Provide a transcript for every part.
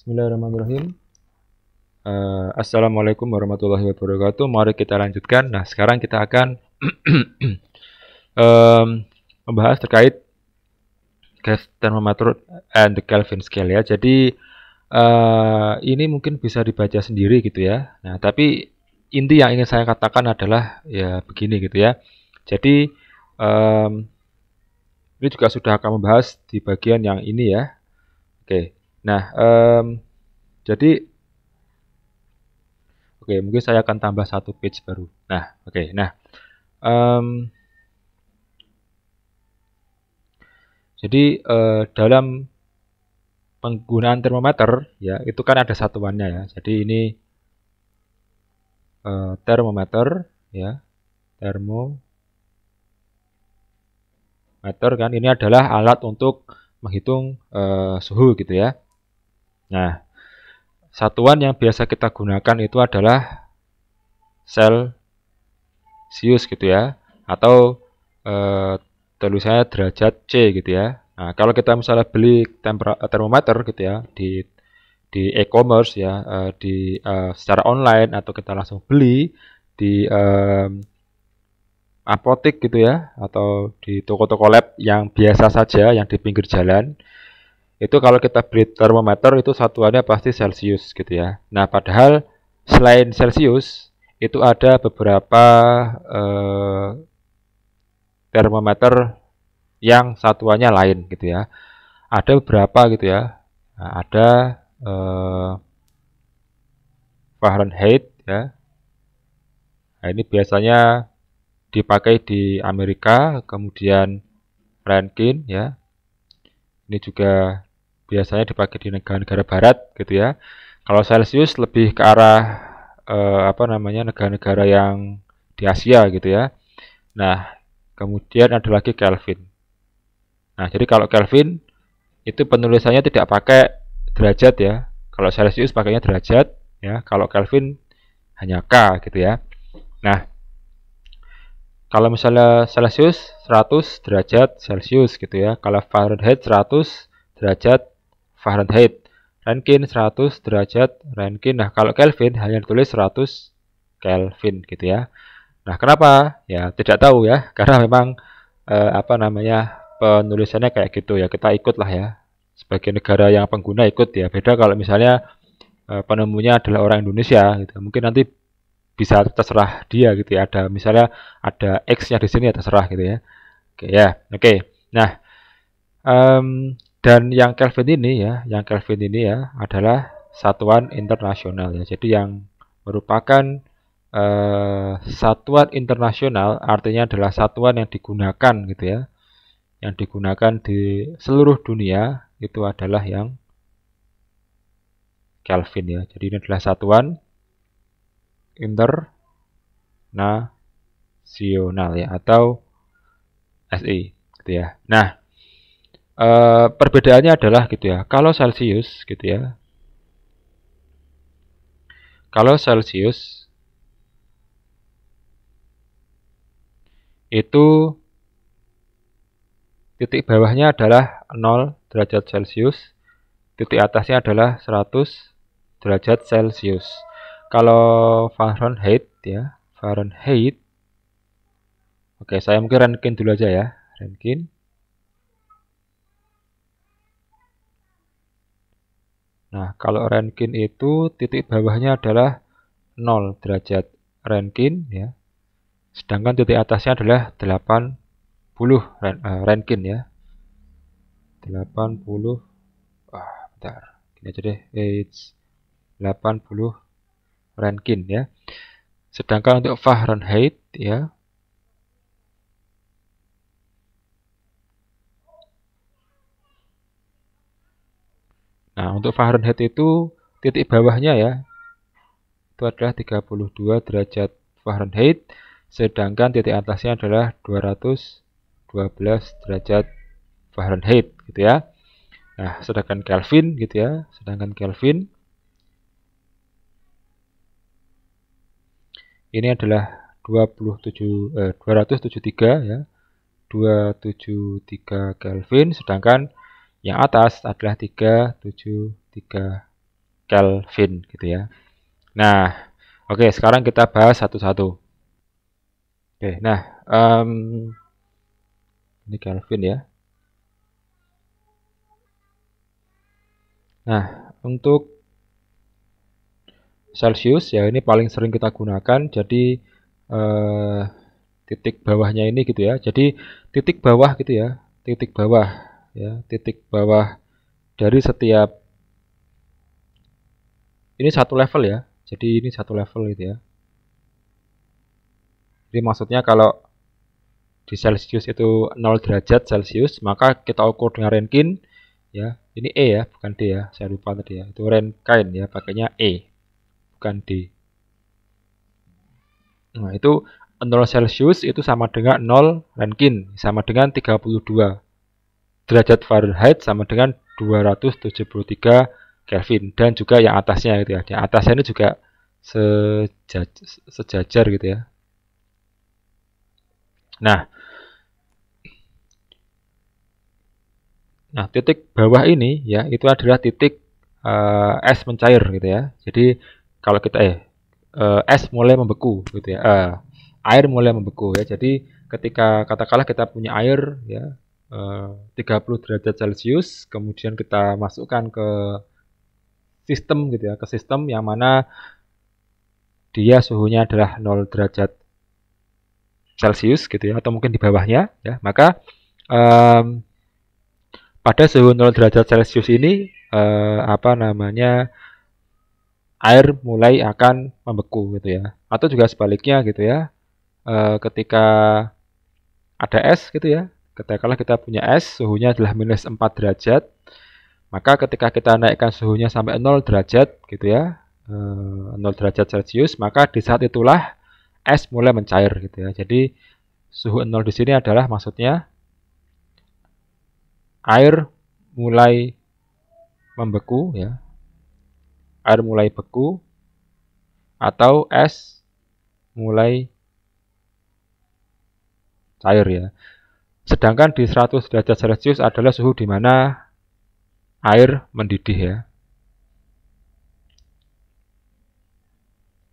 Bismillahirrahmanirrahim. Assalamualaikum warahmatullahi wabarakatuh. Mari kita lanjutkan. Nah, sekarang kita akan membahas terkait gas thermometer and the Kelvin scale ya. Jadi ini mungkin bisa dibaca sendiri gitu ya. Nah, tapi inti yang ingin saya katakan adalah ya begini gitu ya. Jadi ini juga sudah akan membahas di bagian yang ini ya. Oke. Nah, jadi mungkin saya akan tambah satu page baru. Nah, Nah, jadi dalam penggunaan termometer ya itu kan ada satuannya ya. Jadi ini termometer ya, termometer kan ini adalah alat untuk menghitung suhu gitu ya. Nah, satuan yang biasa kita gunakan itu adalah Celsius gitu ya, atau tulisannya derajat C gitu ya. Nah, kalau kita misalnya beli termometer gitu ya di e-commerce ya, secara online atau kita langsung beli di apotek gitu ya, atau di toko-toko lab yang biasa saja yang di pinggir jalan. Itu kalau kita beli termometer itu satuannya pasti Celsius gitu ya. Nah, padahal selain Celsius itu ada beberapa termometer yang satuannya lain gitu ya. Ada beberapa gitu ya. Nah, ada Fahrenheit ya. Nah, ini biasanya dipakai di Amerika, kemudian Rankine ya. Ini juga biasanya dipakai di negara-negara barat gitu ya. Kalau Celsius lebih ke arah negara-negara yang di Asia gitu ya. Nah, kemudian ada lagi Kelvin. Nah, jadi kalau Kelvin itu penulisannya tidak pakai derajat ya. Kalau Celsius pakainya derajat ya. Kalau Kelvin hanya K gitu ya. Nah, kalau misalnya Celsius 100 derajat Celsius gitu ya. Kalau Fahrenheit 100 derajat Fahrenheit. Rankine 100 derajat Rankine. Nah, kalau Kelvin hanya ditulis 100 Kelvin gitu ya. Nah, kenapa? Ya, tidak tahu ya. Karena memang penulisannya kayak gitu ya. Kita ikut lah ya. Sebagai negara yang pengguna ikut ya. Beda kalau misalnya penemunya adalah orang Indonesia gitu. Mungkin nanti bisa terserah dia gitu ya. Ada misalnya ada X-nya di sini ya terserah gitu ya. Oke ya. Oke. Nah, dan yang Kelvin ini ya adalah satuan internasional ya. Jadi yang merupakan satuan internasional artinya adalah satuan yang digunakan gitu ya. Yang digunakan di seluruh dunia itu adalah yang Kelvin ya. Jadi ini adalah satuan internasional ya, atau SI gitu ya. Nah, perbedaannya adalah gitu ya. Kalau Celsius gitu ya. Kalau Celsius itu titik bawahnya adalah 0 derajat Celcius, titik atasnya adalah 100 derajat Celcius. Kalau Fahrenheit ya, Fahrenheit. Oke, saya mungkin Rankine dulu aja ya, Rankine. Nah, kalau Rankine itu titik bawahnya adalah 0 derajat Rankine ya. Sedangkan titik atasnya adalah 80 Rankine ya. 80 bentar. Gini aja deh. 80 Rankine ya. Sedangkan untuk Fahrenheit ya, nah untuk Fahrenheit itu titik bawahnya ya itu adalah 32 derajat Fahrenheit, sedangkan titik atasnya adalah 212 derajat Fahrenheit gitu ya. Nah, sedangkan Kelvin gitu ya, ini adalah 273 ya. 273 Kelvin, sedangkan yang atas adalah 373 Kelvin gitu ya. Nah, oke, sekarang kita bahas satu-satu. Oke, nah, ini Kelvin ya. Nah, untuk Celsius ya ini paling sering kita gunakan. Jadi eh, titik bawahnya ini gitu ya. Jadi titik bawah gitu ya. Titik bawah ya, titik bawah dari setiap ini satu level ya. Jadi ini satu level gitu ya. Jadi maksudnya kalau di Celsius itu 0 derajat Celsius, maka kita ukur dengan Rankine ya. Ini E ya, bukan D ya. Saya lupa tadi ya. Itu Rankine ya, pakainya E, bukan D. Nah, itu 0 Celsius itu sama dengan 0 Rankine, sama dengan 32 derajat Fahrenheit sama dengan 273 Kelvin, dan juga yang atasnya gitu ya. Yang atasnya ini juga sejajar gitu ya. Nah, titik bawah ini ya itu adalah titik es mencair gitu ya. Jadi kalau kita es mulai membeku gitu ya. Air mulai membeku ya. Jadi ketika katakanlah kita punya air ya 30 derajat Celcius, kemudian kita masukkan ke sistem gitu ya, ke sistem yang mana dia suhunya adalah 0 derajat Celcius gitu ya, atau mungkin di bawahnya ya, maka pada suhu 0 derajat Celcius ini apa namanya, air mulai akan membeku gitu ya. Atau juga sebaliknya gitu ya. Ketika ada es gitu ya. Katakanlah kita punya es, suhunya adalah minus 4 derajat. Maka ketika kita naikkan suhunya sampai 0 derajat gitu ya. 0 derajat Celcius, maka di saat itulah es mulai mencair gitu ya. Jadi suhu 0 di sini adalah maksudnya air mulai membeku ya. Air mulai beku atau es mulai cair ya. Sedangkan di 100 derajat Celcius adalah suhu di mana air mendidih ya.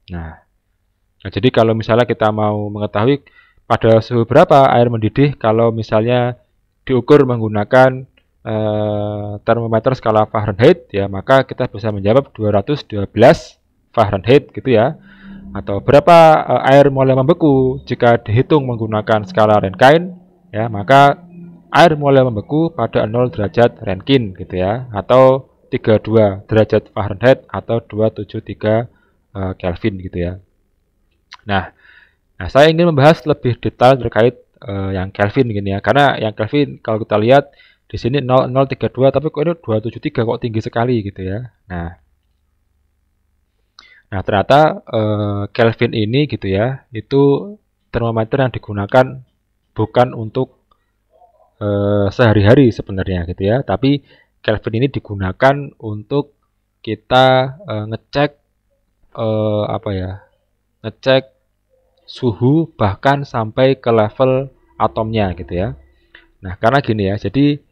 Nah, jadi kalau misalnya kita mau mengetahui pada suhu berapa air mendidih, kalau misalnya diukur menggunakan termometer skala Fahrenheit ya, maka kita bisa menjawab 212 Fahrenheit gitu ya. Atau berapa air mulai membeku jika dihitung menggunakan skala Rankine ya, maka air mulai membeku pada 0 derajat Rankine gitu ya, atau 32 derajat Fahrenheit atau 273 Kelvin gitu ya. Nah, saya ingin membahas lebih detail terkait yang Kelvin gini ya, karena yang Kelvin kalau kita lihat di sini 0032 tapi kok ini 273 kok tinggi sekali gitu ya. Nah, ternyata Kelvin ini gitu ya, itu termometer yang digunakan bukan untuk sehari-hari sebenarnya gitu ya, tapi Kelvin ini digunakan untuk kita ngecek apa ya, ngecek suhu bahkan sampai ke level atomnya gitu ya. Nah, karena gini ya, jadi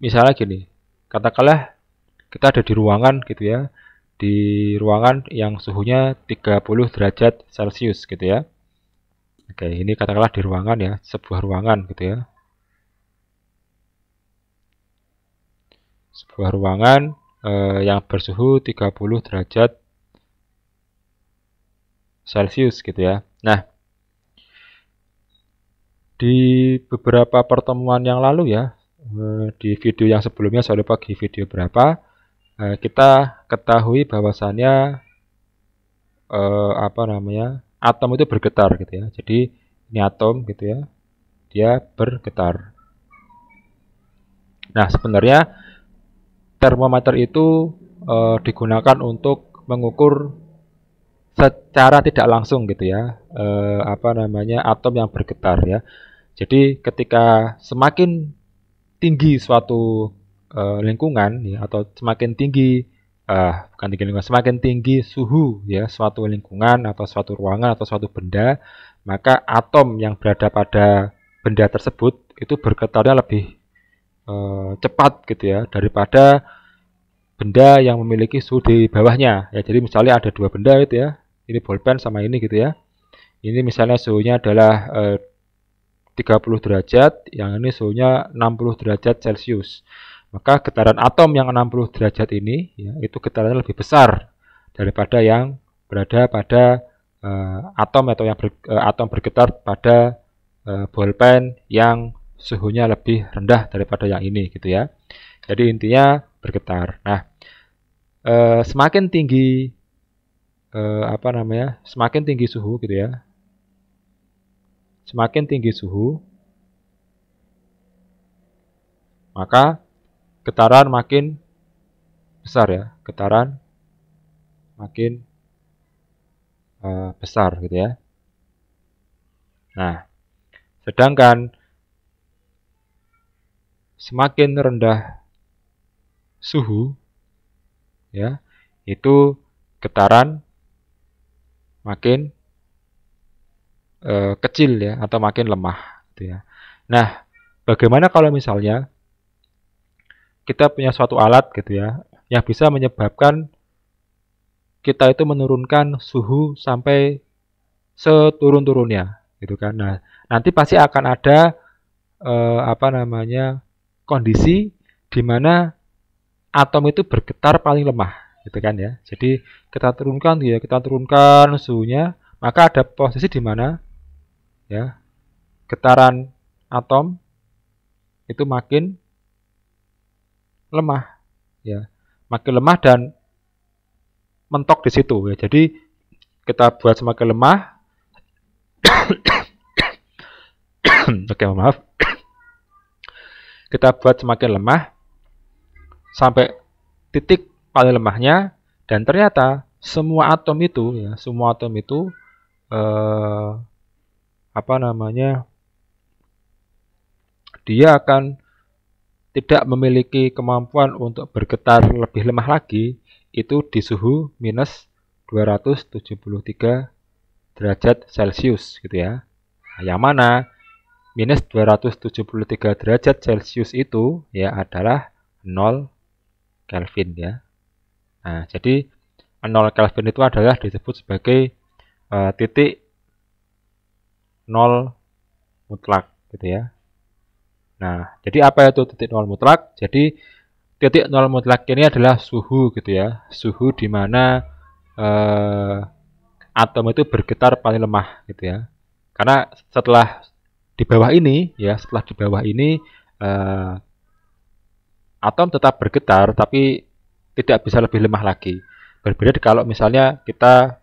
misalnya gini, katakanlah kita ada di ruangan gitu ya, di ruangan yang suhunya 30 derajat Celcius gitu ya. Oke, ini katakanlah di ruangan ya, sebuah ruangan gitu ya. Sebuah ruangan yang bersuhu 30 derajat Celcius gitu ya. Nah, di beberapa pertemuan yang lalu ya, di video yang sebelumnya, saya lupa di video berapa, kita ketahui bahwasannya apa namanya, atom itu bergetar gitu ya. Jadi ini atom gitu ya, dia bergetar. Nah, sebenarnya termometer itu digunakan untuk mengukur secara tidak langsung gitu ya, apa namanya, atom yang bergetar ya. Jadi ketika semakin tinggi suatu lingkungan ya, atau semakin tinggi bukan tinggi lingkungan, semakin tinggi suhu ya suatu lingkungan atau suatu ruangan atau suatu benda, maka atom yang berada pada benda tersebut itu bergetarnya lebih cepat gitu ya daripada benda yang memiliki suhu di bawahnya ya. Jadi misalnya ada dua benda itu ya, ini bolpen sama ini gitu ya. Ini misalnya suhunya adalah 30 derajat, yang ini suhunya 60 derajat Celcius. Maka getaran atom yang 60 derajat ini ya, itu getarannya lebih besar daripada yang berada pada atom atau yang atom bergetar pada bolpen yang suhunya lebih rendah daripada yang ini gitu ya. Jadi intinya bergetar. Nah, semakin tinggi semakin tinggi suhu gitu ya. Semakin tinggi suhu, maka getaran makin besar ya. Getaran makin besar gitu ya. Nah, sedangkan semakin rendah suhu ya, itu getaran makin kecil ya, atau makin lemah gitu ya. Nah, bagaimana kalau misalnya kita punya suatu alat gitu ya, yang bisa menyebabkan kita itu menurunkan suhu sampai seturun-turunnya gitu kan. Nah, nanti pasti akan ada kondisi di mana atom itu bergetar paling lemah gitu kan ya. Jadi kita turunkan suhunya, maka ada posisi di mana ya getaran atom itu makin lemah ya. Makin lemah dan mentok di situ ya. Jadi kita buat semakin lemah. Oke, maaf. Kita buat semakin lemah sampai titik paling lemahnya, dan ternyata semua atom itu ya, dia akan tidak memiliki kemampuan untuk bergetar lebih lemah lagi, itu di suhu minus 273 derajat Celcius gitu ya. Nah, yang mana minus 273 derajat Celcius itu ya adalah 0 Kelvin ya. Nah, jadi 0 Kelvin itu adalah disebut sebagai titik 0 mutlak gitu ya. Nah, jadi apa itu titik 0 mutlak? Jadi titik 0 mutlak ini adalah suhu gitu ya. Suhu di mana atom itu bergetar paling lemah gitu ya. Karena setelah di bawah ini ya, atom tetap bergetar tapi tidak bisa lebih lemah lagi. Berbeda kalau misalnya kita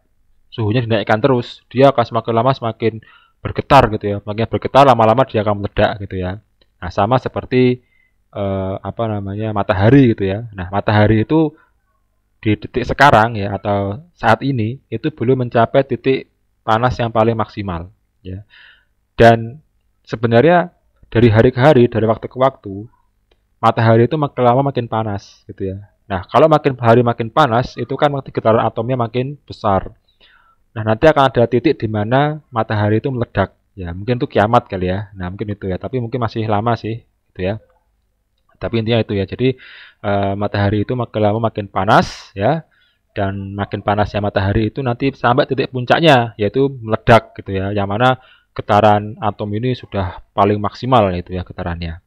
suhunya dinaikkan terus, dia akan semakin lama semakin bergetar gitu ya. Makin bergetar lama-lama dia akan meledak gitu ya. Nah, sama seperti matahari gitu ya. Nah, matahari itu di detik sekarang ya, atau saat ini itu belum mencapai titik panas yang paling maksimal ya. Dan sebenarnya dari hari ke hari, dari waktu ke waktu, matahari itu makin lama makin panas gitu ya. Nah, kalau makin hari makin panas, itu kan getaran atomnya makin besar. Nah, nanti akan ada titik di mana matahari itu meledak. Ya, mungkin itu kiamat kali ya. Nah, mungkin itu ya. Tapi mungkin masih lama sih, gitu ya. Tapi intinya itu ya. Jadi matahari itu makin lama makin panas ya. Dan makin panasnya matahari itu nanti sampai titik puncaknya, yaitu meledak gitu ya. Yang mana getaran atom ini sudah paling maksimal itu ya getarannya.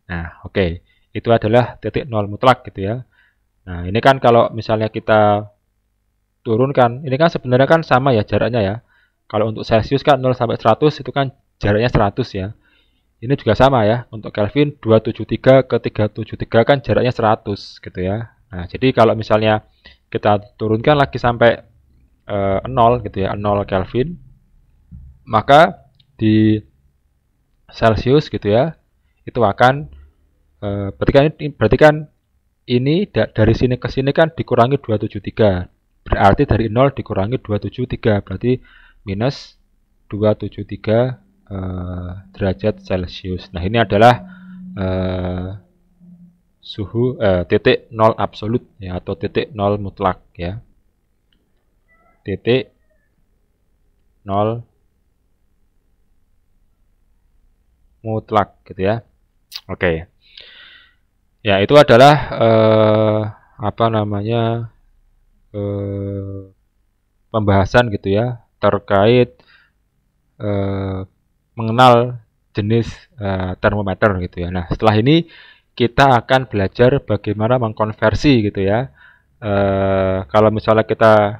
Nah, oke. Itu adalah titik nol mutlak gitu ya. Nah, ini kan kalau misalnya kita turunkan, ini kan sebenarnya kan sama ya jaraknya ya. Kalau untuk Celcius kan 0 sampai 100 itu kan jaraknya 100 ya. Ini juga sama ya. Untuk Kelvin 273 ke 373 kan jaraknya 100 gitu ya. Nah, jadi kalau misalnya kita turunkan lagi sampai 0 gitu ya, 0 Kelvin, maka di Celcius gitu ya, itu akan berarti kan ini dari sini ke sini kan dikurangi 273. Berarti dari 0 dikurangi 273, berarti minus 273 derajat Celcius. Nah, ini adalah suhu titik 0 absolut ya, atau titik 0 mutlak ya. Titik 0 mutlak gitu ya. Oke. Ya, itu adalah apa namanya pembahasan gitu ya terkait mengenal jenis termometer gitu ya. Nah, setelah ini kita akan belajar bagaimana mengkonversi gitu ya. Kalau misalnya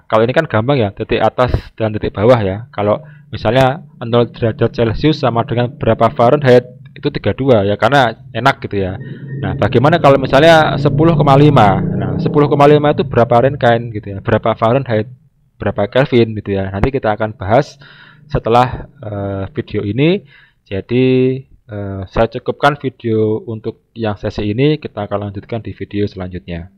kalau ini kan gampang ya, titik atas dan titik bawah ya. Kalau misalnya 0 derajat Celcius sama dengan berapa Fahrenheit itu 32 ya, karena enak gitu ya. Nah, bagaimana kalau misalnya 10,5? Nah, 10,5 itu berapa Fahrenheit gitu ya, berapa Fahrenheit, berapa Kelvin gitu ya. Nanti kita akan bahas setelah video ini. Jadi saya cukupkan video untuk yang sesi ini, kita akan lanjutkan di video selanjutnya.